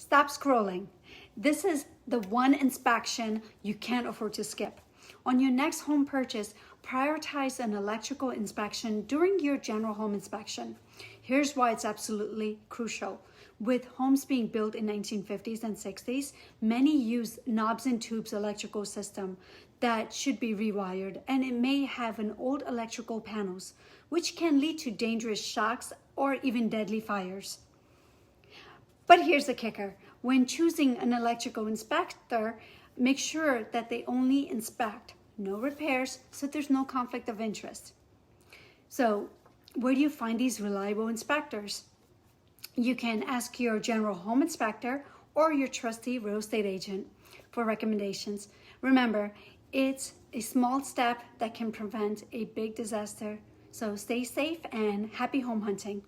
Stop scrolling. This is the one inspection you can't afford to skip. On your next home purchase, prioritize an electrical inspection during your general home inspection. Here's why it's absolutely crucial. With homes being built in 1950s and 60s, many use knobs and tubes electrical system that should be rewired, and it may have an old electrical panels, which can lead to dangerous shocks or even deadly fires. But here's the kicker. When choosing an electrical inspector, make sure that they only inspect, no repairs, so there's no conflict of interest. So where do you find these reliable inspectors? You can ask your general home inspector or your trusty real estate agent for recommendations. Remember, it's a small step that can prevent a big disaster. So stay safe and happy home hunting.